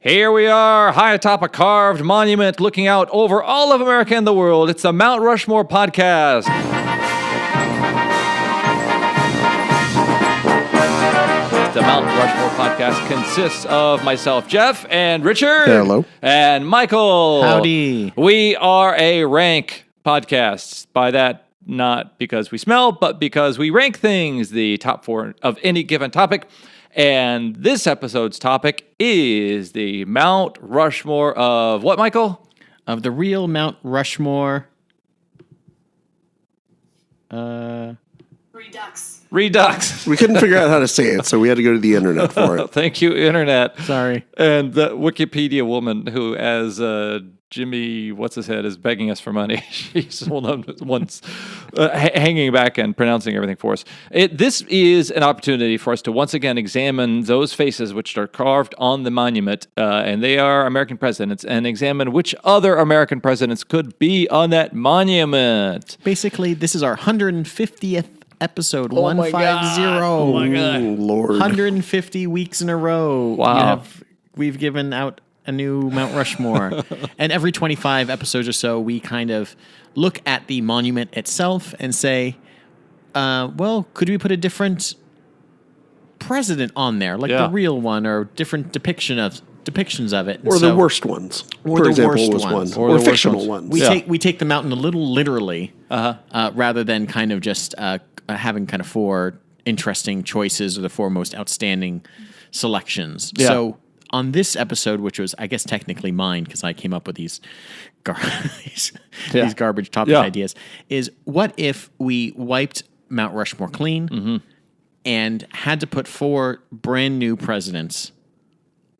Here we are, high atop a carved monument, looking out over all of America and the world. It's the Mount Rushmore podcast. The Mount Rushmore podcast consists of myself, Jeff, and Richard. Hello. And Michael. Howdy. We are a rank podcast. By that, not because we smell, but because we rank things, the top four of any given topic. And this episode's topic is the Mount Rushmore of what, Michael? Of the real Mount Rushmore. Redux. Redux. We couldn't figure out how to say it, so we had to go to the internet for it. Thank you, Internet. Sorry. And the Wikipedia woman who, as Jimmy, what's-his-head, is begging us for money. She's the one once hanging back and pronouncing everything for us. This is an opportunity for us to once again examine those faces which are carved on the monument, and they are American presidents, and examine which other American presidents could be on that monument. Basically, this is our 150th episode. Oh my 150. God. Oh my God. Oh, Lord. 150 weeks in a row. Wow. We've given out a new Mount Rushmore. And every 25 episodes or so, we kind of look at the monument itself and say, well, could we put a different president on there, like the real one, or different depictions of it? And Or the worst ones. Or for the example, worst was ones. one. Or Or the fictional worst ones. ones. We take the mountain a little literally, rather than kind of just having kind of four interesting choices or the four most outstanding selections. Yeah. So on this episode, which was, I guess, technically mine because I came up with these garbage topic ideas, is what if we wiped Mount Rushmore clean and had to put four brand new presidents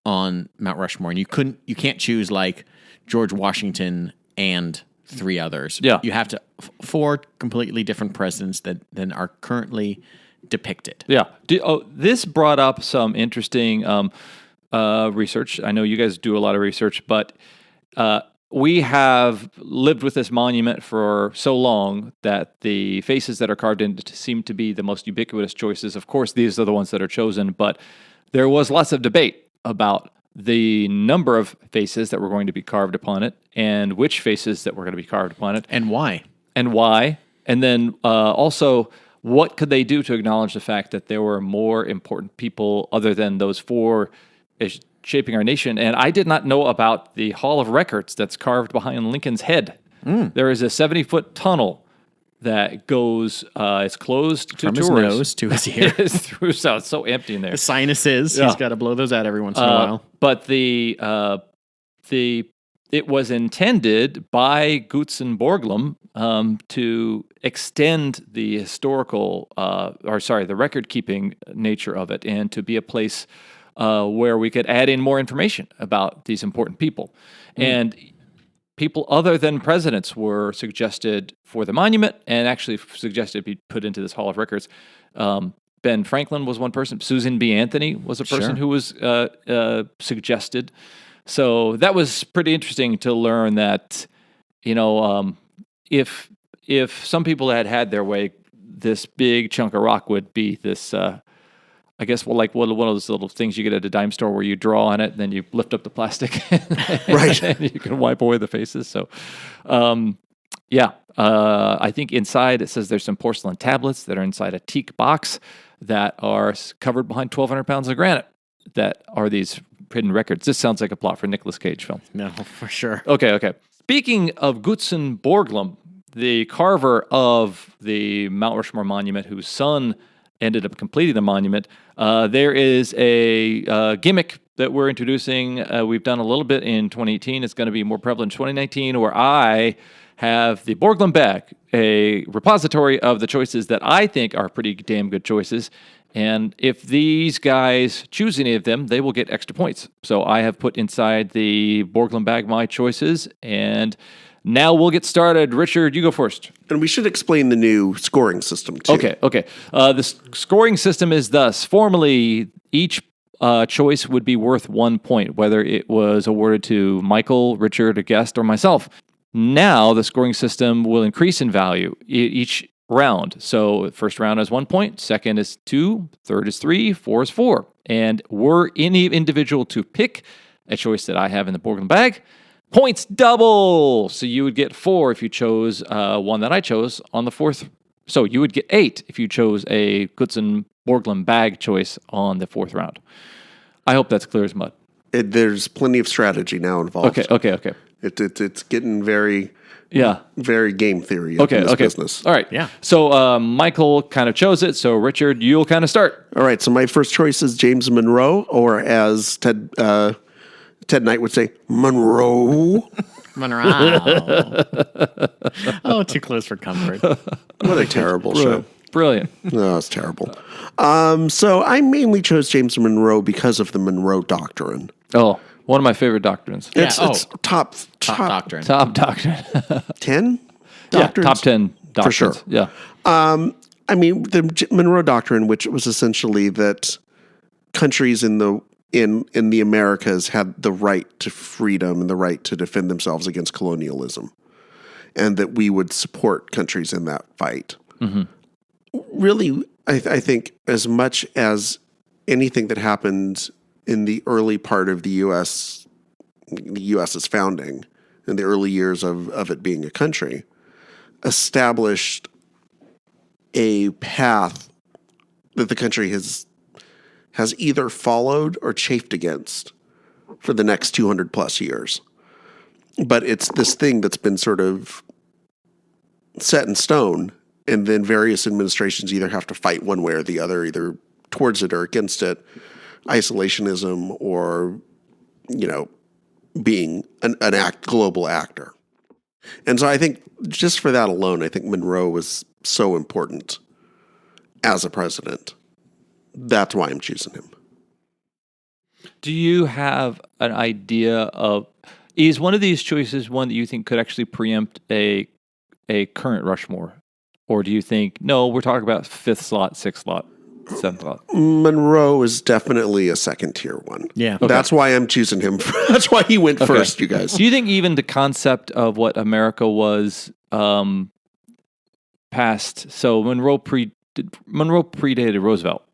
on Mount Rushmore, and you can't choose like George Washington and three others. Yeah. You have to four completely different presidents that then are currently depicted. Yeah. This brought up some interesting research. I know you guys do a lot of research, but we have lived with this monument for so long that the faces that are carved in seem to be the most ubiquitous choices. Of course, these are the ones that are chosen, but there was lots of debate about the number of faces that were going to be carved upon it and which faces that were going to be carved upon it. And why? And then also, what could they do to acknowledge the fact that there were more important people other than those four shaping our nation? And I did not know about the Hall of Records that's carved behind Lincoln's head. There is a 70-foot tunnel that goes, it's closed to From his tourists. nose to his ear. It's so empty in there. The sinuses. Yeah. He's got to blow those out every once in a while. But it was intended by Gutzon Borglum to extend the historical, the record-keeping nature of it, and to be a place where we could add in more information about these important people. And people other than presidents were suggested for the monument, and actually suggested be put into this Hall of Records. Ben Franklin was one person. Susan B. Anthony was a person who was suggested. So that was pretty interesting to learn that, if some people had their way, this big chunk of rock would be this, I guess, like one of those little things you get at a dime store where you draw on it, and then you lift up the plastic, Right. and you can wipe away the faces. So, I think inside it says there's some porcelain tablets that are inside a teak box that are covered behind 1,200 pounds of granite that are these hidden records. This sounds like a plot for a Nicolas Cage film. No, for sure. Okay. Speaking of Gutzon Borglum, the carver of the Mount Rushmore monument, whose son ended up completing the monument, there is a gimmick that we're introducing. We've done a little bit in 2018. It's going to be more prevalent in 2019, where I have the Borglum bag, a repository of the choices that I think are pretty damn good choices. And if these guys choose any of them, they will get extra points. So I have put inside the Borglum bag my choices, and now we'll get started. Richard, you go first. And we should explain the new scoring system, too. Okay. The scoring system is thus. Formerly, each choice would be worth 1 point, whether it was awarded to Michael, Richard, a guest, or myself. Now, the scoring system will increase in value each round. So first round is 1 point, second is 2, third is 3, 4 is 4. And were any individual to pick a choice that I have in the Borglum bag. Points double. So you would get 4 if you chose one that I chose on the 4th. So you would get 8 if you chose a Gutzon Borglum bag choice on the 4th round. I hope that's clear as mud. There's plenty of strategy now involved. Okay. It's getting very Yeah. very game theory in this business. All right. Yeah. So Michael kind of chose it. So Richard, you'll kind of start. All right. So my first choice is James Monroe, or as Ted Knight would say, Monroe. Monroe. Oh, too close for comfort. What a terrible show. Brilliant. No, it's terrible. So I mainly chose James Monroe because of the Monroe Doctrine. Oh, one of my favorite doctrines. Yeah. It's top Doctrine. Top doctrine. 10 Yeah, doctrines? top 10 doctrines. For sure. Yeah. I mean, the Monroe Doctrine, which was essentially that countries in the Americas had the right to freedom and the right to defend themselves against colonialism, and that we would support countries in that fight. Mm-hmm. Really, I think as much as anything that happened in the early part of the U.S.'s founding, in the early years of it being a country, established a path that the country has either followed or chafed against for the next 200 plus years. But it's this thing that's been sort of set in stone, and then various administrations either have to fight one way or the other, either towards it or against it, isolationism or, being an global actor. And so I think just for that alone, I think Monroe was so important as a president. That's why I'm choosing him. Do you have an idea of, is one of these choices one that you think could actually preempt a current Rushmore? Or do you think, no, we're talking about 5th slot, 6th slot, 7th slot? Monroe is definitely a second tier one. Yeah. Okay. That's why I'm choosing him. That's why he went first, you guys. Do you think even the concept of what America was past, so Monroe predated Roosevelt,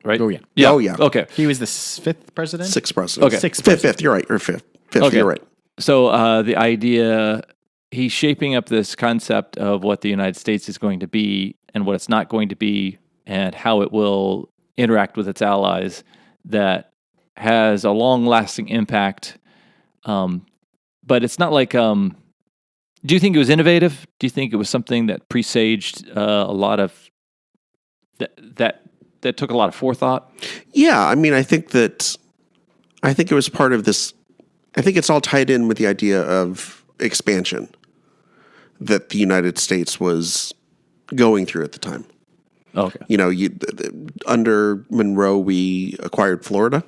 right? Oh, yeah. Yeah. Oh, yeah. Okay. He was the 5th president? 6th president. Okay. Fifth, you're right. Or fifth, Okay. you're right. So the idea, he's shaping up this concept of what the United States is going to be and what it's not going to be and how it will interact with its allies that has a long-lasting impact. But it's not like, do you think it was innovative? Do you think it was something that presaged a lot of, that took a lot of forethought? Yeah, I mean, I think it was part of this. I think it's all tied in with the idea of expansion that the United States was going through at the time. Okay. Under Monroe, we acquired Florida.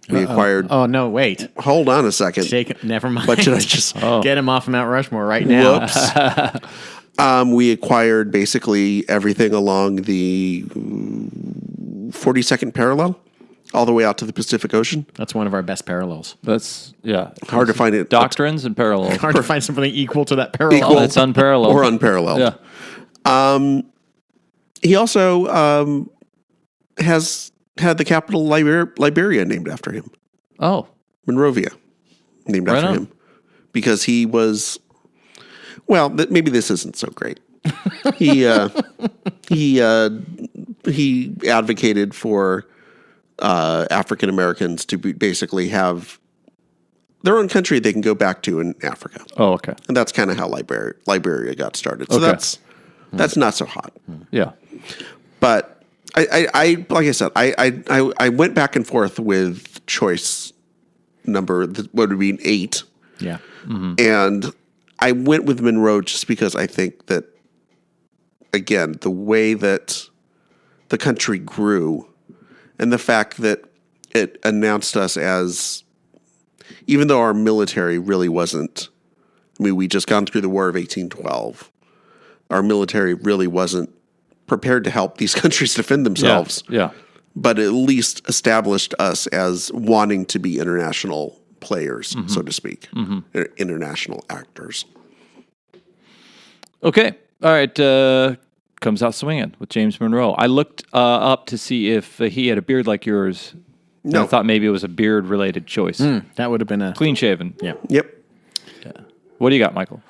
We acquired. Oh, no, wait. Hold on a second. Never mind. What should I just? Get him off of Mount Rushmore right now. Whoops. We acquired basically everything along the 42nd parallel, all the way out to the Pacific Ocean. That's one of our best parallels. That's, yeah. Hard to find it. Doctrines and parallels. Hard to find something equal to that parallel. Equal. It's unparalleled. Or unparalleled. Yeah. He also has had the capital Liberia named after him. Oh. Monrovia, named Right after on. him. Because he was, well, maybe this isn't so great. He advocated for African Americans to basically have their own country they can go back to in Africa. Oh, okay. And that's kind of how Liberia got started. So Okay. that's not so hot. Yeah. But I like I said, I went back and forth with choice number, what would be 8. Yeah. And I went with Monroe just because I think that, again, the way that the country grew and the fact that it announced us as, even though our military really wasn't, I mean, we just gone through the War of 1812. Our military really wasn't prepared to help these countries defend themselves. Yeah. But at least established us as wanting to be international players, so to speak, international actors. Okay. All right. Comes out swinging with James Monroe. I looked up to see if he had a beard like yours, No. I thought maybe it was a beard-related choice. That would have been a Clean shaven. yeah. Yep. What do you got, Michael?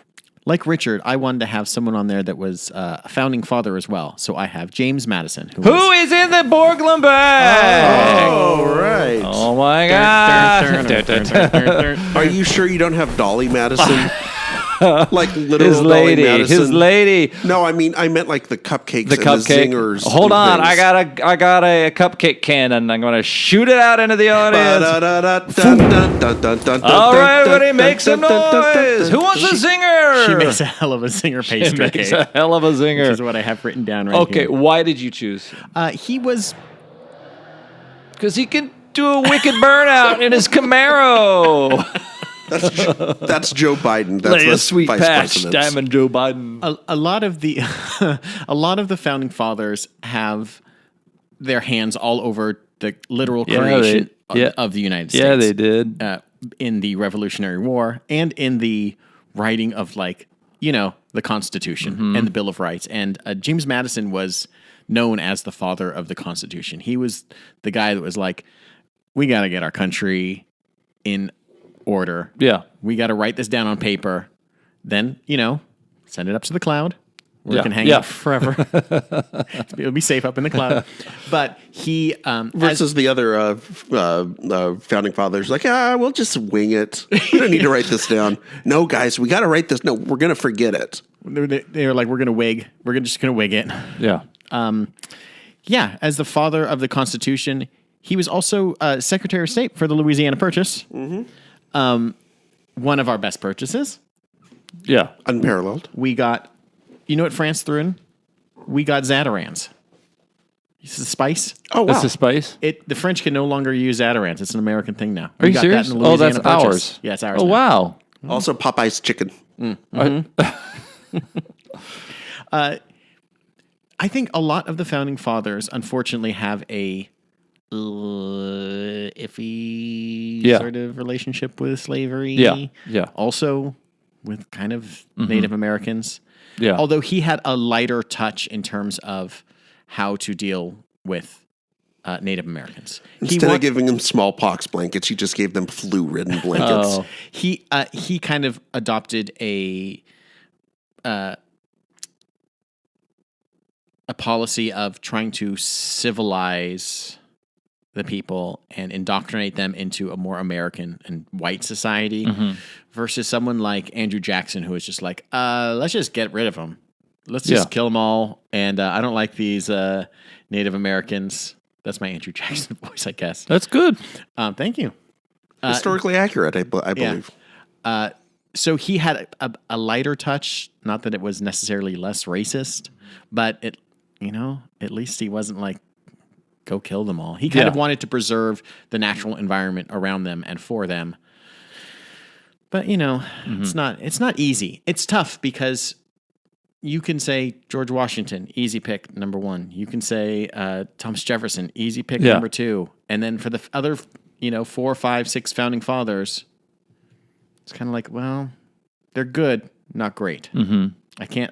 Like Richard, I wanted to have someone on there that was a founding father as well. So I have James Madison, Who is in the Borglum bag? Oh, right. Oh my God! Are you sure you don't have Dolly Madison? Like literal His Dolly lady, Madison? his lady. No, I meant like the cupcakes The and cupcake. the zingers. Hold and on, things. I got a cupcake cannon. I'm gonna shoot it out into the audience. All right, everybody, make some noise. Who wants a zinger? She makes a hell of a zinger pastry She makes cake, a hell of a which zinger. is what I have written down right Okay, here. why did you choose? He was Because he can do a wicked burnout in his Camaro. That's Joe Biden. That's Lay a the sweet vice patch, president. Diamond Joe Biden. a lot of the a lot of the founding fathers have their hands all over the literal Yeah, creation they- yeah. of the United States. Yeah, they did. In the Revolutionary War and in the writing of the Constitution and the Bill of Rights. And James Madison was known as the father of the Constitution. He was the guy that was like, we got to get our country in order. Yeah. We got to write this down on paper. Then, send it up to the cloud where Yeah. it can hang Yeah. out forever. It'll be safe up in the cloud. But he, Versus the other founding fathers, like, we'll just wing it. We don't need to write this down. No, guys, we got to write this. No, we're going to forget it. they were like, we're going to wig. We're just going to wig it. Yeah. Yeah, as the father of the Constitution, he was also Secretary of State for the Louisiana Purchase. One of our best purchases. Yeah. Unparalleled. We got, you know what France threw in? We got Zatarans. This is spice. Oh, wow. That's the spice. The French can no longer use Zatarans. It's an American thing now. Are We you got serious? That in the Oh, that's Louisiana Purchase. ours. Yeah, it's ours. Oh, now. wow. Also, Popeye's chicken. I think a lot of the founding fathers, unfortunately, have a iffy Yeah. sort of relationship with slavery. Yeah. Yeah. Also with kind of Native Americans. Yeah. Although he had a lighter touch in terms of how to deal with Native Americans. Instead of giving them smallpox blankets, he just gave them flu-ridden blankets. Oh. He kind of adopted a policy of trying to civilize the people and indoctrinate them into a more American and white society versus someone like Andrew Jackson, who was just like, let's just get rid of them. Let's just kill them all. And I don't like these Native Americans. That's my Andrew Jackson voice, I guess. That's good. Thank you. Historically accurate, I believe. So he had a lighter touch. Not that it was necessarily less racist, but at least he wasn't like, go kill them all. He kind of wanted to preserve the natural environment around them and for them. But it's not easy. It's tough because you can say George Washington, easy pick, number one. You can say Thomas Jefferson, easy pick, number two. And then for the other, 4, 5, 6 founding fathers, it's kind of like, well, they're good, not great. I can't,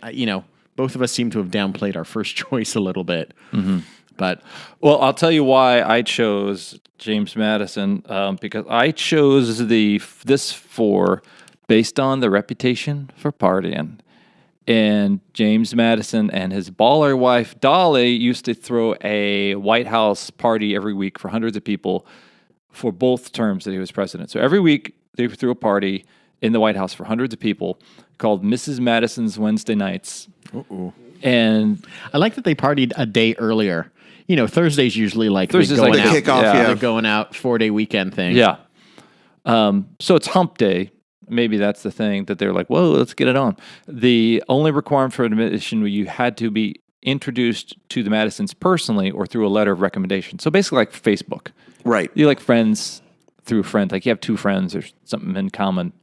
both of us seem to have downplayed our first choice a little bit. But Well, I'll tell you why I chose James Madison, because I chose this four based on the reputation for partying. And James Madison and his baller wife, Dolly, used to throw a White House party every week for hundreds of people for both terms that he was president. So every week they threw a party in the White House for hundreds of people called Mrs. Madison's Wednesday Nights. And I like that they partied a day earlier. Thursday's usually like Thursday's going like out. the kickoff, yeah. They're going out 4-day weekend thing. yeah. So it's hump day. Maybe that's the thing that they're like, whoa, let's get it on. The only requirement for admission was you had to be introduced to the Madisons personally or through a letter of recommendation. So basically like Facebook. Right. You like friends through a friend. Like you have two friends or something in common.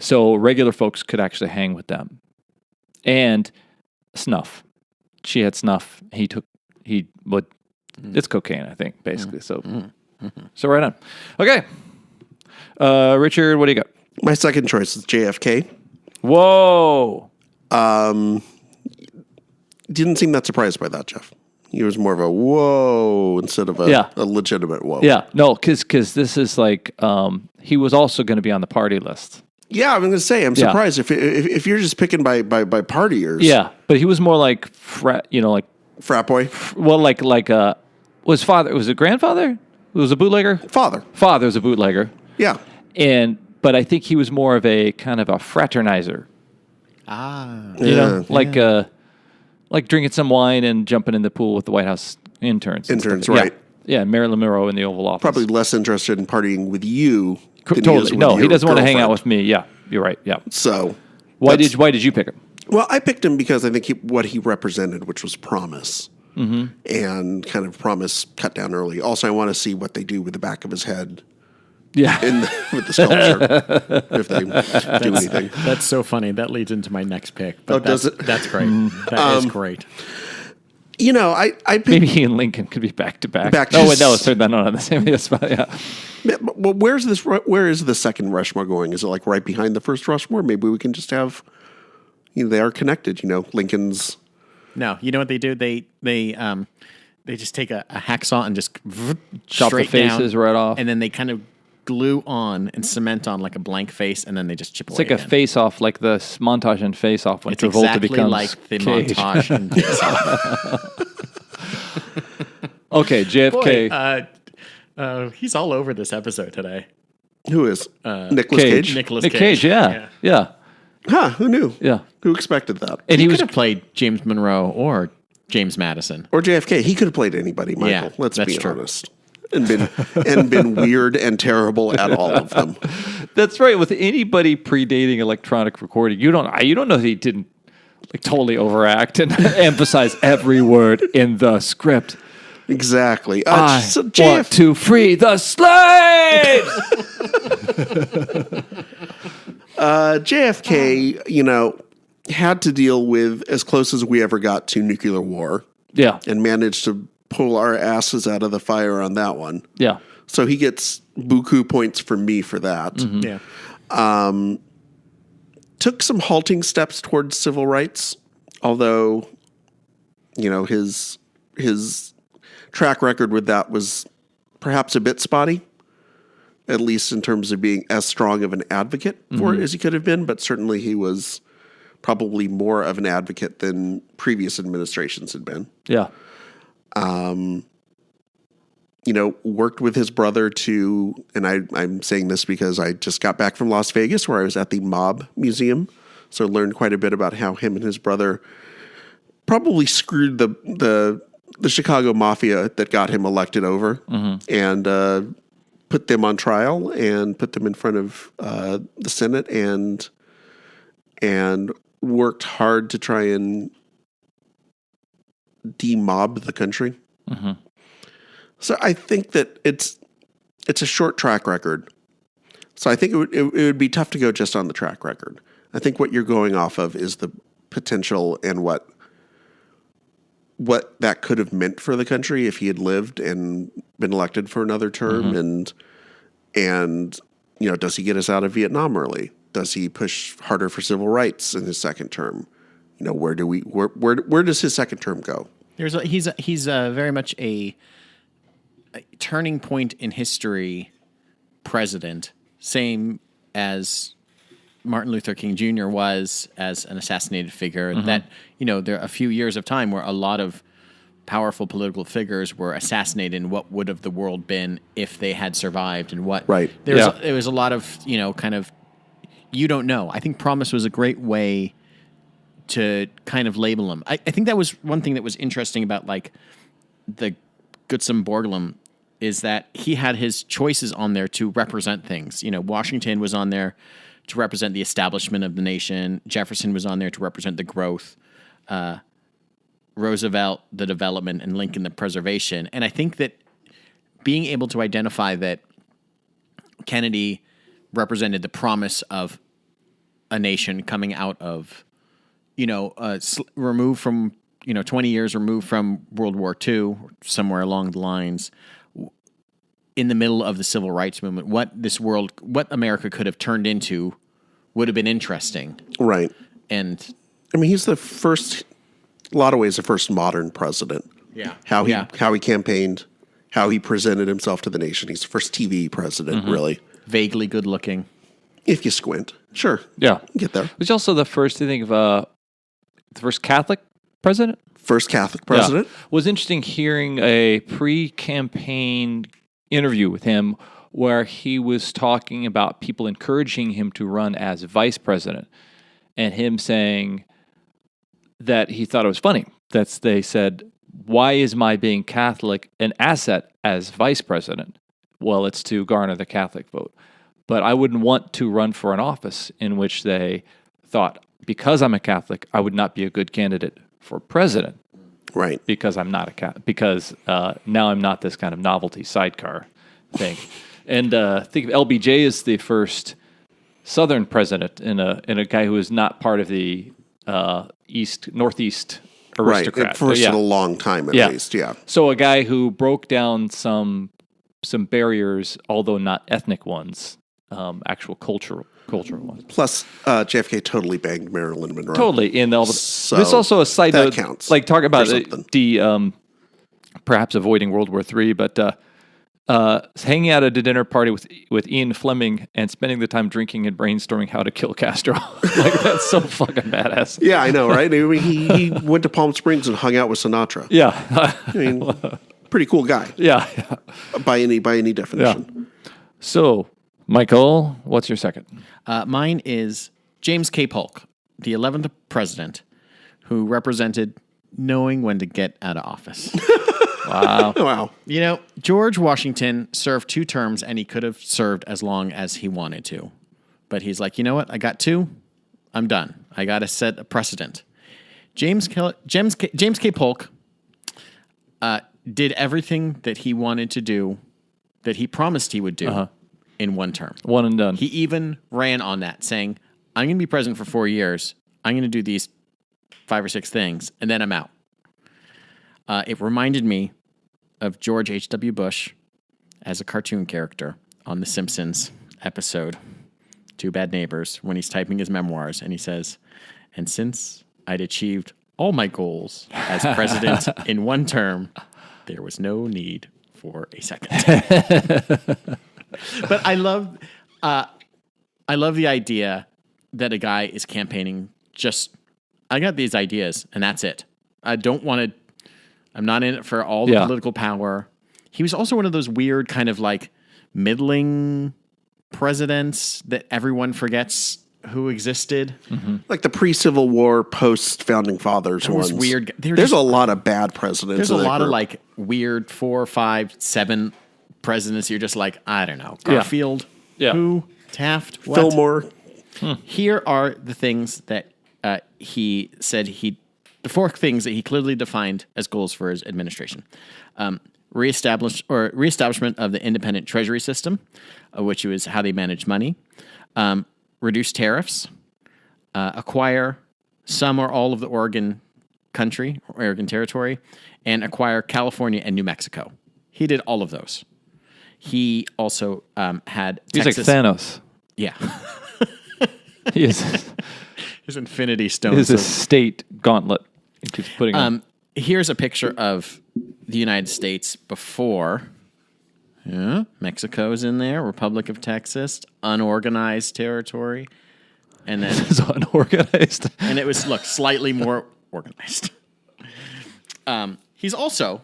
So regular folks could actually hang with them. And snuff. She had snuff. It's cocaine, I think, basically. So right on. Okay. Richard, what do you got? My second choice is JFK. Whoa. Didn't seem that surprised by that, Jeff. He was more of a whoa instead of a legitimate whoa. Yeah, no, because this is like he was also going to be on the party list. Yeah, I'm going to say I'm surprised if you're just picking by partiers. Yeah, but he was more like like frat boy. Well, like was father? Was it grandfather? Was a bootlegger? Father was a bootlegger. Yeah, but I think he was more of a kind of a fraternizer. You know, like drinking some wine and jumping in the pool with the White House interns. Right? Yeah, Marilyn Monroe in the Oval Office. Probably less interested in partying with you. Totally. No, he doesn't want to hang out with me. Yeah, you're right. Yeah. So why did you pick him? Well, I picked him because I think what he represented, which was promise, and kind of promise cut down early. Also, I want to see what they do with the back of his head. Yeah, with the sculpture, if they do anything. That's so funny. That leads into my next pick. But does it? That's great. That is great. You know, I picked, maybe he and Lincoln could be back to back. Certainly not on the same spot. Yeah. Well, where is the second Rushmore going? Is it like right behind the first Rushmore? Maybe we can just have, they are connected. Lincoln's. No, you know what they do? They just take a hacksaw and just chop the faces right off, and then they kind of glue on and cement on like a blank face, and then they just chip away. It's like a face off, like the montage in Face Off when Travolta exactly becomes like the Cage. montage in Face Off. Okay, JFK. Boy, he's all over this episode today. Who is Nicolas Cage? Nick Cage. Yeah. Huh? Who knew? Yeah. Who expected that? And he could have played James Monroe or James Madison or JFK. He could have played anybody, Michael. Yeah, Let's be true. honest. And been weird and terrible at all of them. That's right. With anybody predating electronic recording, you don't know that he didn't like totally overact and emphasize every word in the script. Exactly. I want to free the slaves. JFK, had to deal with as close as we ever got to nuclear war. Yeah, and managed to pull our asses out of the fire on that one. Yeah. So he gets buku points from me for that. Mm-hmm. Yeah. Took some halting steps towards civil rights, although, his track record with that was perhaps a bit spotty, at least in terms of being as strong of an advocate for it as he could have been. But certainly he was probably more of an advocate than previous administrations had been. Yeah. Worked with his brother to, and I'm saying this because I just got back from Las Vegas where I was at the Mob Museum. So learned quite a bit about how him and his brother probably screwed the Chicago Mafia that got him elected over and put them on trial and put them in front of the Senate and worked hard to try and demob the country. Mm-hmm. So I think that it's a short track record. So I think it would be tough to go just on the track record. I think what you're going off of is the potential and what that could have meant for the country if he had lived and been elected for another term. And does he get us out of Vietnam early? Does he push harder for civil rights in his second term? Where does his second term go? He's very much a turning point in history president, same as Martin Luther King Jr. was as an assassinated figure. That there are a few years of time where a lot of powerful political figures were assassinated, and what would have the world been if they had survived, and what there was a lot of kind of you don't know. I think Promise was a great way to kind of label him. I think that was one thing that was interesting about like the Gutzon Borglum is that he had his choices on there to represent things. Washington was on there to represent the establishment of the nation. Jefferson was on there to represent the growth. Roosevelt, the development, and Lincoln, the preservation. And I think that being able to identify that Kennedy represented the promise of a nation coming out of removed from, 20 years removed from World War II, somewhere along the lines, in the middle of the civil rights movement, what America could have turned into would have been interesting. Right. And I mean, he's the first, a lot of ways, the first modern president. Yeah. How he campaigned, how he presented himself to the nation. He's the first TV president, really. Vaguely good looking. If you squint. Sure. Yeah. Get there. Was also the first, I think, of the first Catholic president? First Catholic president. Yeah. Was interesting hearing a pre-campaign interview with him where he was talking about people encouraging him to run as vice president and him saying that he thought it was funny. They said, why is my being Catholic an asset as vice president? Well, it's to garner the Catholic vote. But I wouldn't want to run for an office in which they thought, because I'm a Catholic, I would not be a good candidate for president. Right. Because I'm not a Catholic. Because now I'm not this kind of novelty sidecar thing. And think of LBJ as the first Southern president and a guy who is not part of the Northeast aristocrat. Right. First in a long time, at least. Yeah. So a guy who broke down some barriers, although not ethnic ones, actual cultural ones. Plus, JFK totally banged Marilyn Monroe. Totally. And So there's also a side that note, counts like talk about for something. the perhaps avoiding World War III, but hanging out at a dinner party with Ian Fleming and spending the time drinking and brainstorming how to kill Castro. Like, that's so fucking badass. Yeah, I know, right? I mean, he went to Palm Springs and hung out with Sinatra. Yeah. I mean, pretty cool guy. Yeah. By any definition. So, Michael, what's your second? Mine is James K. Polk, the 11th president, who represented knowing when to get out of office. Wow. Wow. You know, George Washington served 2 terms, and he could have served as long as he wanted to. But he's like, you know what? I got 2. I'm done. I got to set a precedent. James K. Polk did everything that he wanted to do, that he promised he would do in 1 term. One and done. He even ran on that, saying, I'm going to be president for 4 years. I'm going to do these 5 or 6 things, and then I'm out. It reminded me of George H.W. Bush as a cartoon character on The Simpsons episode, Two Bad Neighbors, when he's typing his memoirs, and he says, and since I'd achieved all my goals as president in 1 term, there was no need for a second. But I love the idea that a guy is campaigning just, I got these ideas, and that's it. I don't want to, I'm not in it for all the political power. He was also one of those weird kind of like middling presidents that everyone forgets who existed. Mm-hmm. Like the pre-Civil War, post-Founding Fathers ones. Weird. There's a lot of bad presidents. There's a in that lot of group. like weird 4, 5, 7 presidents. You're just like, I don't know. Garfield, who, Taft, what? Fillmore. Here are the things that he said the 4 things that he clearly defined as goals for his administration. Reestablishment of the independent treasury system, which was how they manage money. Reduce tariffs. Acquire some or all of the Oregon territory, and acquire California and New Mexico. He did all of those. He also had He's Texas. like Thanos. Yeah. He is His infinity stones. his estate gauntlet. He keeps putting on. Here's a picture of the United States before. Yeah, Mexico's in there. Republic of Texas, unorganized territory, and then It's unorganized. and it was slightly more organized. He's also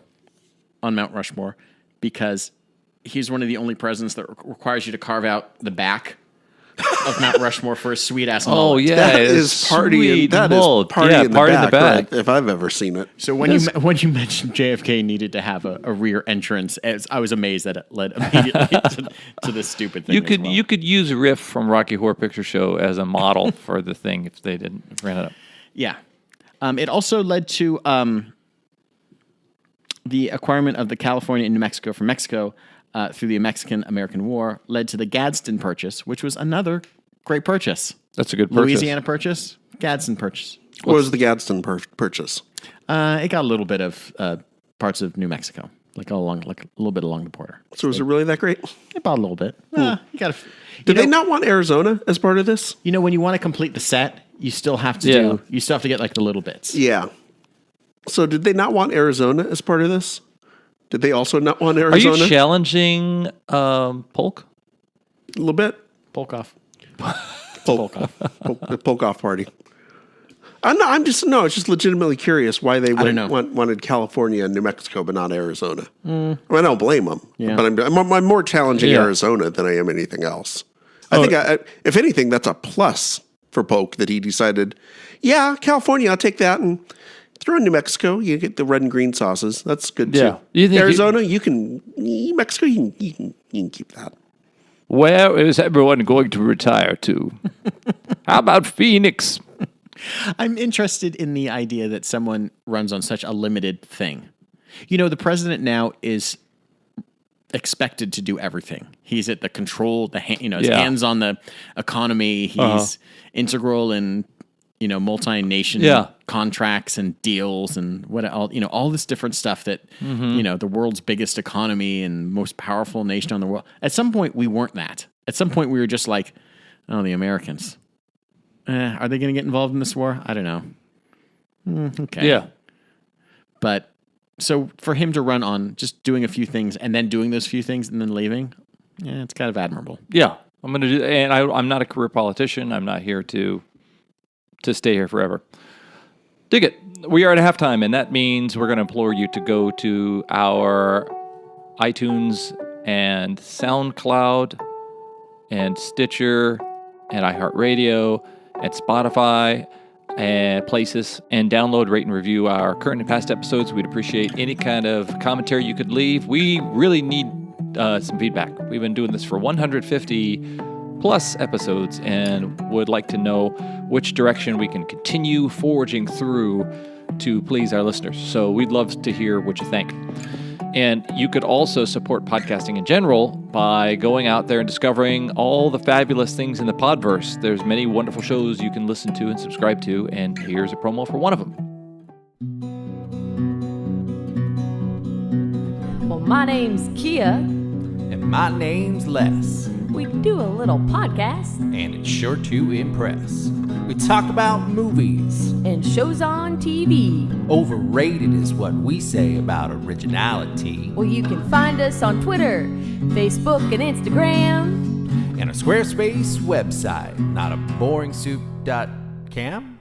on Mount Rushmore because he's one of the only presidents that requires you to carve out the back of Mount Rushmore for a sweet ass mullet. Oh yeah, That it's is party in, that is mullet. party Yeah, in the party back, in the back. right, if I've ever seen it. So when you mentioned JFK needed to have a rear entrance, I was amazed that it led immediately to this stupid thing. You could use Riff from Rocky Horror Picture Show as a model for the thing if they didn't ran it up. Yeah. It also led to the acquirement of the California and New Mexico from Mexico through the Mexican-American War, led to the Gadsden Purchase, which was another great purchase. That's a good purchase. Louisiana Purchase, Gadsden Purchase. What was the Gadsden purchase? It got a little bit of parts of New Mexico, a little bit along the border. So was it really that great? It bought a little bit. You got to. Did they not want Arizona as part of this? You know, when you want to complete the set, you still have to get like the little bits. Yeah. So did they not want Arizona as part of this? Did they also not want Are Arizona? you challenging Polk? A little bit. Polk off. Polk off party. I'm just legitimately curious why they wanted California and New Mexico, but not Arizona. I don't blame them, but I'm more challenging Arizona than I am anything else. I think, if anything, that's a plus for Polk that he decided, California, I'll take that, and throw in New Mexico. You get the red and green sauces. That's good too. Arizona, Mexico, you can keep that. Where is everyone going to retire to? How about Phoenix? I'm interested in the idea that someone runs on such a limited thing. The president now is expected to do everything. He's at the control, his hands on the economy. He's integral in, multi-nation contracts and deals and all this different stuff that, the world's biggest economy and most powerful nation on the world. At some point, we weren't that. At some point, we were just like, the Americans. Are they going to get involved in this war? I don't know. Okay. Yeah. But so for him to run on just doing a few things and then doing those few things and then leaving, it's kind of admirable. Yeah. I'm going to do, and I'm not a career politician. I'm not here to stay here forever. Dig it. We are at halftime, and that means we're going to implore you to go to our iTunes and SoundCloud and Stitcher and iHeartRadio and Spotify and places and download, rate, and review our current and past episodes. We'd appreciate any kind of commentary you could leave. We really need some feedback. We've been doing this for 150 plus episodes and would like to know which direction we can continue forging through to please our listeners. So we'd love to hear what you think. And you could also support podcasting in general by going out there and discovering all the fabulous things in the Podverse. There's many wonderful shows you can listen to and subscribe to, and here's a promo for one of them. Well, my name's Kia. And my name's Les. We do a little podcast. And it's sure to impress. We talk about movies. And shows on TV. Overrated is what we say about originality. Well, you can find us on Twitter, Facebook, and Instagram. And a Squarespace website, notaboringsoup.com.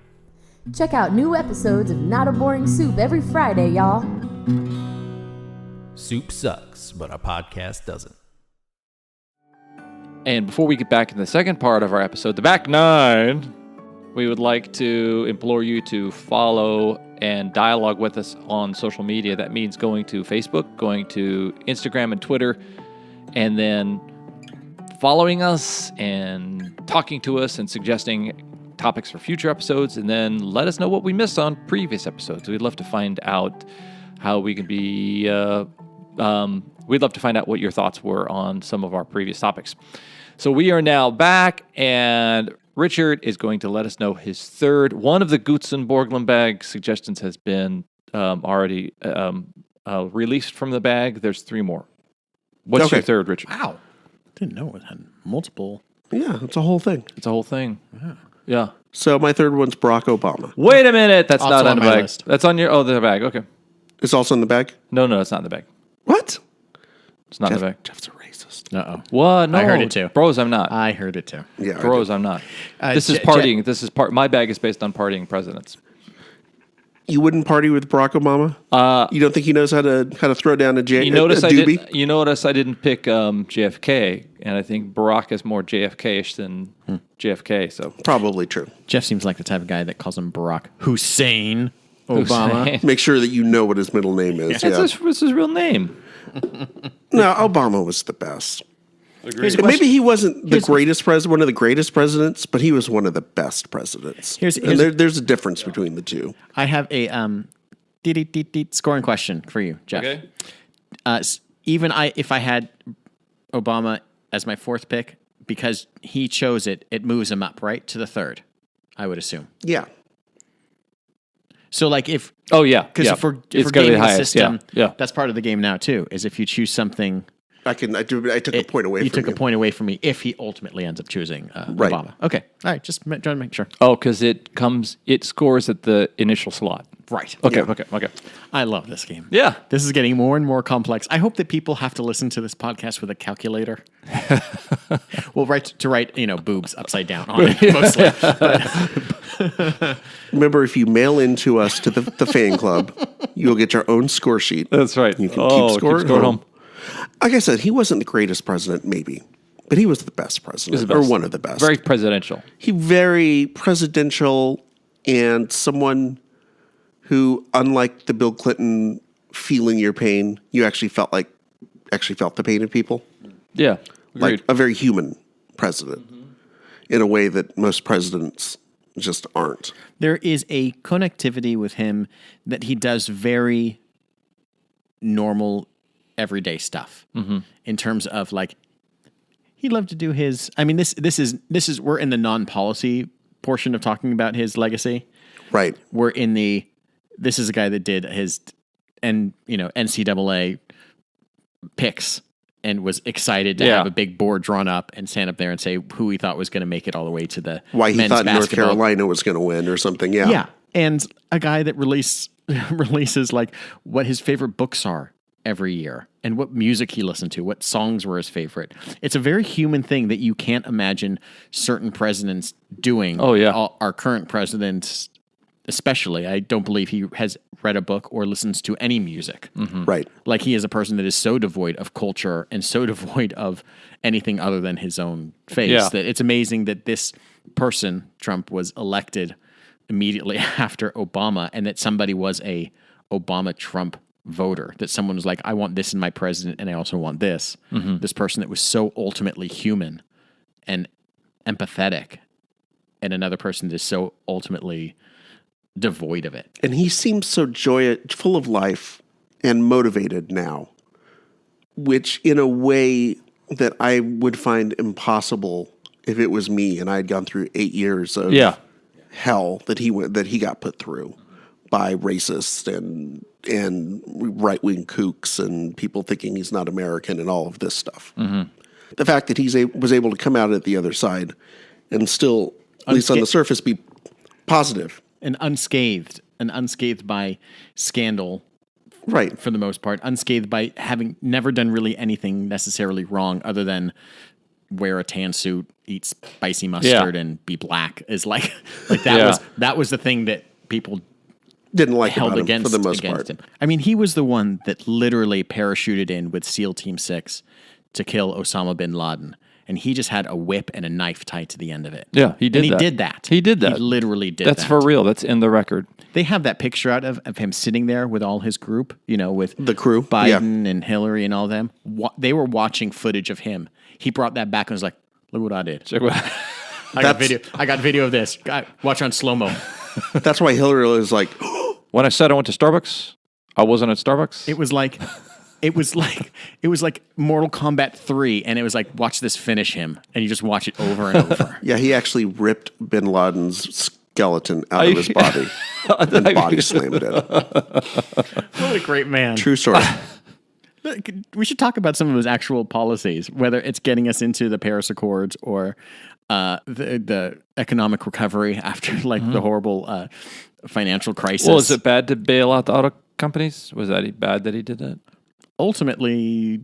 Check out new episodes of Not a Boring Soup every Friday, y'all. Soup sucks, but our podcast doesn't. And before we get back in the second part of our episode, the back nine, we would like to implore you to follow and dialogue with us on social media. That means going to Facebook, going to Instagram and Twitter, and then following us and talking to us and suggesting topics for future episodes, and then let us know what we missed on previous episodes. We'd love to find out how we can be... we'd love to find out what your thoughts were on some of our previous topics. So we are now back, and Richard is going to let us know his third. One of the Gutzon Borglum bag suggestions has been already released from the bag. There's 3 more. What's your third, Richard? Wow. Didn't know it had multiple. Yeah, it's a whole thing. It's a whole thing. Yeah. So my third one's Barack Obama. Wait a minute. That's Also not on the on my bag. list. That's on your... Oh, the bag. Okay. It's also in the bag? No, it's not in the bag. What? It's not in the bag. Jeff's a racist. Uh-oh. What? No. I heard it too. Bros, I'm not. I heard it too. Yeah. Bros, I'm not. This is partying. My bag is based on partying presidents. You wouldn't party with Barack Obama? You don't think he knows how to throw down a You notice a doobie? you notice I didn't pick JFK, and I think Barack is more JFK-ish than JFK. So Probably true. Jeff seems like the type of guy that calls him Barack Hussein Obama. Hussein. Make sure that you know what his middle name is. What's his real name? No, Obama was the best. Here's a question. Maybe he wasn't the greatest president, one of the greatest presidents, but he was one of the best presidents. There's a difference between the two. I have a scoring question for you, Jeff. Okay. If I had Obama as my 4th pick, because he chose it, it moves him up, right, to the 3rd, I would assume. Yeah. So, like, if... Oh, yeah. Because if we're gotta be gaming the highest. system, Yeah. that's part of the game now, too, is if you choose something... I took a point away from you. You took a point away from me if he ultimately ends up choosing Obama. Okay. All right. Just trying to make sure. Oh, because it scores at the initial slot. Right. Okay, Yeah. okay. I love this game. Yeah. This is getting more and more complex. I hope that people have to listen to this podcast with a calculator. Well, write, boobs upside down on it, mostly. Remember, if you mail in to us to the fan club, you'll get your own score sheet. That's right. You can keep score at home. home. Like I said, he wasn't the greatest president, maybe, but he was the best president, or one of the best. Very presidential. He very presidential and someone who, unlike the Bill Clinton feeling your pain, you actually felt the pain of people. Yeah. Agreed. Like a very human president in a way that most presidents just aren't. There is a connectivity with him that he does very normal, everyday stuff in terms of like, he loved to do his, I mean, this is, we're in the non-policy portion of talking about his legacy. Right. We're in this is a guy that did his, NCAA picks and was excited to have a big board drawn up and stand up there and say who he thought was going to make it all the way to the Why he men's thought North basketball. Carolina was going to win or something. Yeah. Yeah. And a guy that releases like what his favorite books are every year and what music he listened to, what songs were his favorite. It's a very human thing that you can't imagine certain presidents doing. Oh, yeah. Our current president, especially, I don't believe he has read a book or listens to any music. Right. Like he is a person that is so devoid of culture and so devoid of anything other than his own face that it's amazing that this person, Trump, was elected immediately after Obama and that somebody was a Obama-Trump voter, that someone was like, I want this in my president and I also want this. This person that was so ultimately human and empathetic and another person that is so ultimately devoid of it. And he seems so full of life and motivated now, which in a way that I would find impossible if it was me and I had gone through 8 years of hell that he got put through by racists and right-wing kooks and people thinking he's not American and all of this stuff. The fact that he was able to come out at the other side and still, at least on the surface, be positive. And unscathed by scandal, Right. for the most part, unscathed by having never done really anything necessarily wrong other than wear a tan suit, eat spicy mustard, and be black. Is like that was the thing that people Didn't like held about him against for the most against part. him. I mean, he was the one that literally parachuted in with SEAL Team 6 to kill Osama bin Laden. And he just had a whip and a knife tied to the end of it. Yeah, he did and that. He did that. He did that. He literally did That's that. for real. That's in the record. They have that picture out of him sitting there with all his group, with The crew, Biden and Hillary and all them. They were watching footage of him. He brought that back and was like, look what I did. Check what I got video of this. Watch on slow-mo. That's why Hillary was like, when I said I went to Starbucks, I wasn't at Starbucks. It was like Mortal Kombat 3, and it was like, watch this finish him, and you just watch it over and over. yeah, he actually ripped bin Laden's skeleton out of his body and body slammed it. What a great man. True story. We should talk about some of his actual policies, whether it's getting us into the Paris Accords or the economic recovery after the horrible financial crisis. Well, is it bad to bail out the auto companies? Was that bad that he did that? Ultimately,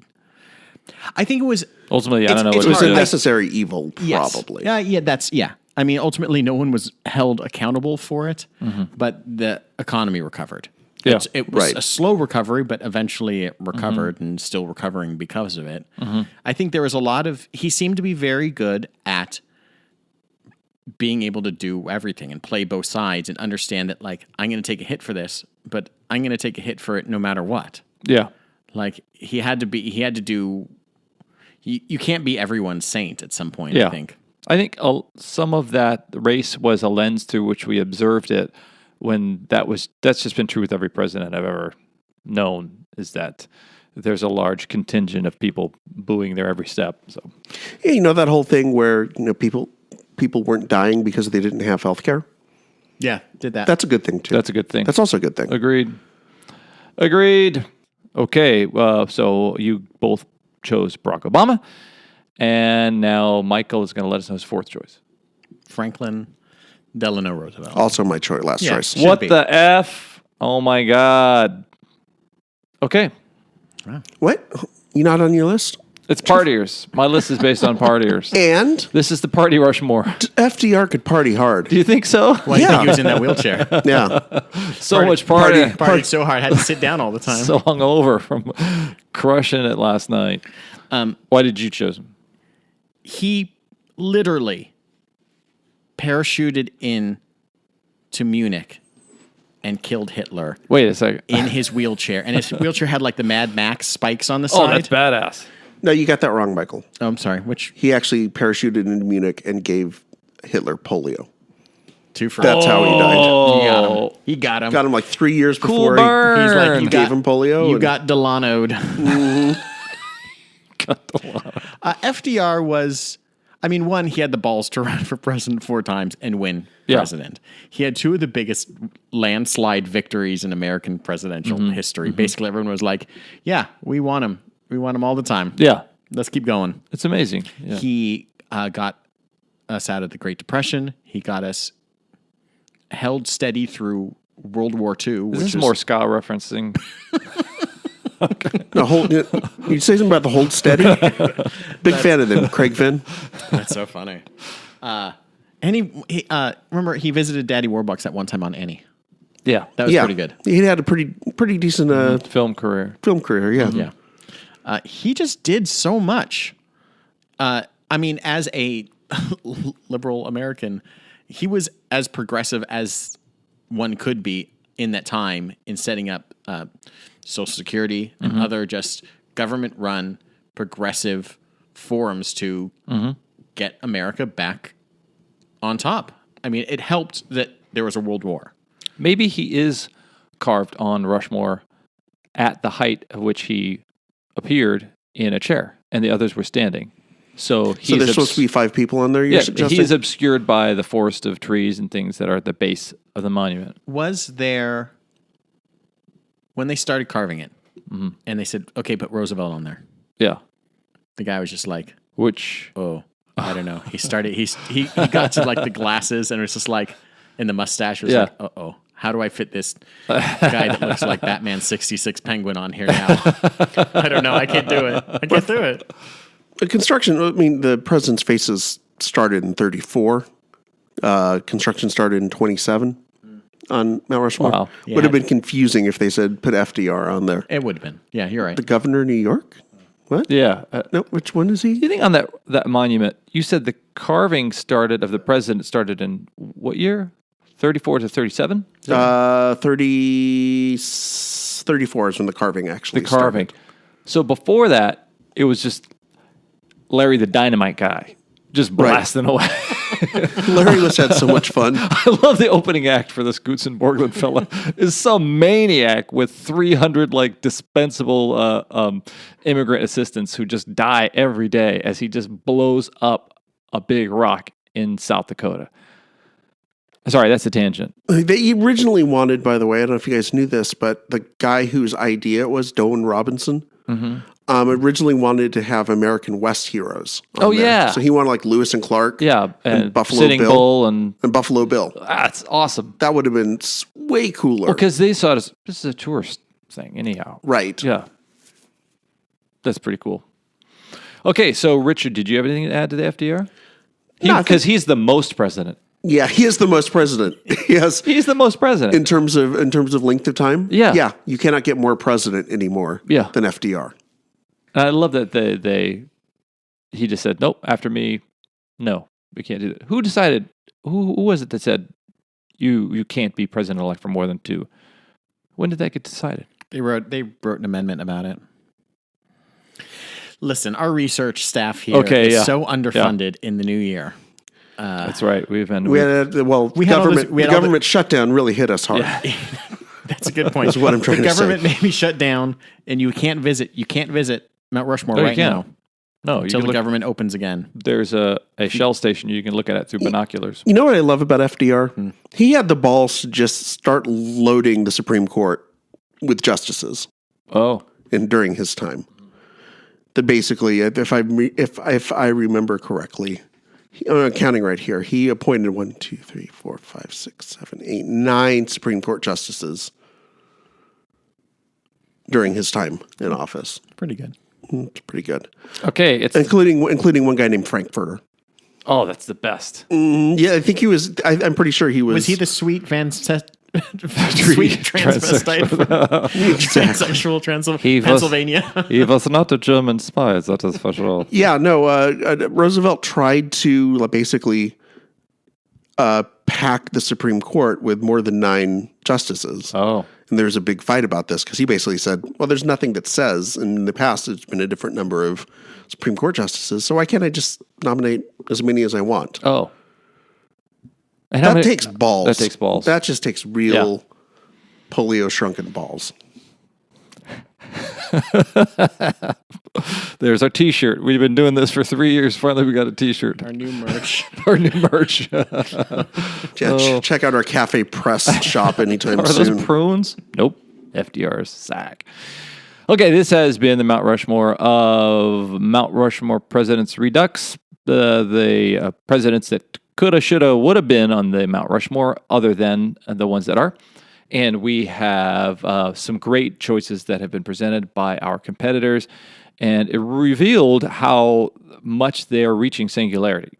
I think it was. Ultimately, I don't know. It what was a did. necessary evil, Yes. probably. Yeah. I mean, ultimately, no one was held accountable for it, but the economy recovered. Yeah. It was Right. a slow recovery, but eventually it recovered and still recovering because of it. I think there was a lot of. He seemed to be very good at being able to do everything and play both sides and understand that, like, I'm going to take a hit for this, but I'm going to take a hit for it no matter what. Yeah. Like he had to do. You can't be everyone's saint at some point. Yeah. I think some of that race was a lens through which we observed it. When that's just been true with every president I've ever known, is that there's a large contingent of people booing their every step. So Yeah, that whole thing where people weren't dying because they didn't have health care. Yeah, did that. That's a good thing too. that's a good thing. That's also a good thing. Agreed. Okay, so you both chose Barack Obama, and now Michael is going to let us know his fourth choice. Franklin Delano Roosevelt. Also my last choice. Should What be. the F? Oh my God. Okay. What? You not on your list? It's partiers. My list is based on partiers. And This is the party Rushmore. FDR could party hard. Do you think so? Why do you think he was in that wheelchair? Yeah. So much party. Partied so hard, had to sit down all the time. So hungover from crushing it last night. Why did you choose him? He literally parachuted in to Munich and killed Hitler Wait a second. in his wheelchair. And his wheelchair had like the Mad Max spikes on the Oh, side. that's badass. No, you got that wrong, Michael. Oh, I'm sorry. Which He actually parachuted into Munich and gave Hitler polio. two for That's how he died. He got him. He got him. Got him like 3 years Cool before burn. He's like, you gave got him polio. You and- got Delano'd. FDR was, I mean, one, he had the balls to run for president 4 times and win president. He had 2 of the biggest landslide victories in American presidential history. Basically, everyone was like, yeah, we want him. We want him all the time. Yeah. Let's keep going. It's amazing. Yeah. He got us out of the Great Depression. He got us held steady through World War II. This is more ska referencing. No, you say something about the hold steady? Big fan of them, Craig Finn. That's so funny. And he remember he visited Daddy Warbucks at one time on Annie. Yeah. That was pretty good. He had a pretty decent Film career. film career, yeah. Yeah. He just did so much. I mean, as a liberal American, he was as progressive as one could be in that time in setting up Social Security and other just government-run progressive forums to get America back on top. I mean, it helped that there was a world war. Maybe he is carved on Rushmore at the height of which he appeared in a chair and the others were standing. So So there's supposed to be 5 people on there, you're suggesting? he's obscured by the forest of trees and things that are at the base of the monument. Was there, when they started carving it, and they said, okay, put Roosevelt on there, Yeah. the guy was just like, Which, oh, I don't know. He started, he got to like the glasses and it was just like, and the mustache was Yeah. like, uh-oh, how do I fit this guy that looks like Batman 66 Penguin on here now? I don't know. I can't do it. I can't do it. The construction, I mean, the president's faces started in 34. Construction started in 27 on Mount Rushmore. Wow. Would have been confusing if they said put FDR on there. It would have been. Yeah, you're right. The governor of New York? What? yeah. No, which one is he? You think on that monument, you said the carving started of the president started in what year? 34 to 37? 34 is when the carving actually The carving. started. So before that, it was just Larry the Dynamite guy just blasting away. Larry must have had so much fun. I love the opening act for this Gutzon Borglum fella. Is some maniac with 300 like dispensable immigrant assistants who just die every day as he just blows up a big rock in South Dakota. Sorry, that's a tangent. They originally wanted, by the way, I don't know if you guys knew this, but the guy whose idea it was, Doane Robinson, originally wanted to have American West heroes. on Oh, there. yeah. So he wanted like Lewis and Clark. Yeah, And Buffalo Sitting Bill. Bull and Buffalo Bill. that's awesome. That would have been way cooler. Because they saw it as this is a tourist thing, anyhow. Right. Yeah, that's pretty cool. Okay, so Richard, did you have anything to add to the FDR? Nothing. Because he's the most president. Yeah, he is the most president. Yes. He's the most president. In terms of length of time. Yeah. Yeah. You cannot get more president anymore Yeah. than FDR. And I love that he just said, nope, after me, no, we can't do that. Who decided, who was it that said you can't be president-elect for more than 2? When did that get decided? They wrote an amendment about it. Listen, our research staff here is so underfunded in the new year. That's right. We had the government shutdown really hit us hard. That's a good point. That's what I'm trying the to say. government may be shut down, and you can't visit Mount Rushmore No, you right can't. now No, you until can the look, government opens again. there's a shell station you can look at it through binoculars. You know what I love about FDR? He had the balls to just start loading the Supreme Court with justices Oh, during his time. That basically, if I remember correctly, I'm counting right here. He appointed 9 Supreme Court justices during his time in office. Pretty good. It's pretty good, Okay, it's including one guy named Frankfurter. oh, that's the best. Yeah, I think he was. I'm pretty sure he was. Was he the sweet sweet transvestite from transsexual Pennsylvania? He was not a German spy, that is for sure. Yeah, no. Roosevelt tried to basically pack the Supreme Court with more than 9 justices. Oh, And there's a big fight about this because he basically said, well, there's nothing that says, and in the past it's been a different number of Supreme Court justices, so why can't I just nominate as many as I want? oh. And That takes balls. That takes balls. That just takes real polio shrunken balls. There's our T-shirt. We've been doing this for 3 years. Finally, we got a T-shirt. Our new merch. Our new merch. Check out our Cafe Press shop anytime Are soon. those prunes? Nope. FDR's sack. Okay, this has been the Mount Rushmore of Mount Rushmore Presidents Redux. The presidents that coulda, shoulda, woulda been on the Mount Rushmore, other than the ones that are. And we have some great choices that have been presented by our competitors. And it revealed how much they are reaching singularity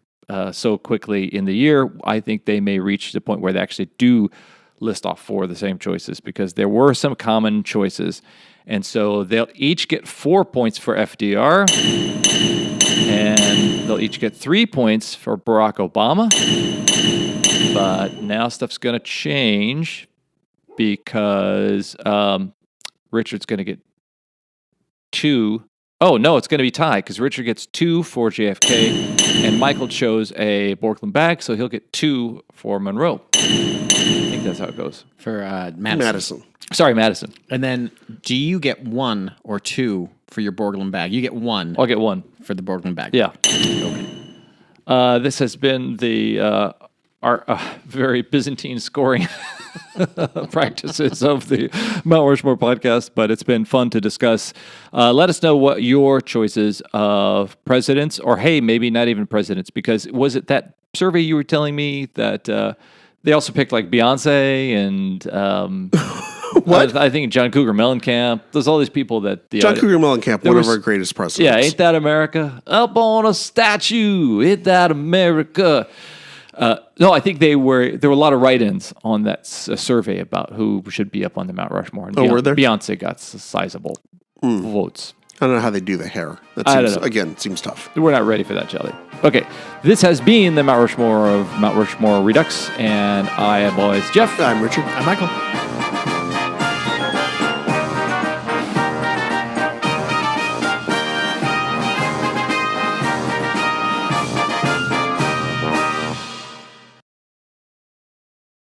so quickly in the year. I think they may reach the point where they actually do list off 4 of the same choices, because there were some common choices. And so they'll each get 4 points for FDR. And they'll each get 3 points for Barack Obama. But now stuff's going to change, because Richard's going to get 2. Oh, no, it's going to be tied, because Richard gets 2 for JFK, and Michael chose a Borglum bag, so he'll get 2 for Monroe. I think that's how it goes. For Madison. Sorry, Madison. And then do you get 1 or 2 for your Borglum bag? You get 1 I'll get 1. for the Borglum bag. Yeah. This has been our very Byzantine scoring practices of the Mount Rushmore podcast, but it's been fun to discuss. Let us know what your choices of presidents, or hey, maybe not even presidents, because was it that survey you were telling me that they also picked like Beyonce and What? I think John Cougar Mellencamp. There's all these people that John Cougar Mellencamp, one of our greatest presidents. Yeah, ain't that America? Up on a statue, ain't that America? No, I think there were a lot of write-ins on that survey about who should be up on the Mount Rushmore. And were there? Beyonce got sizable votes. I don't know how they do the hair. That I seems, don't know. again, seems tough. We're not ready for that, Jelly. Okay, this has been the Mount Rushmore of Mount Rushmore Redux, and I am always Jeff. I'm Richard. Michael.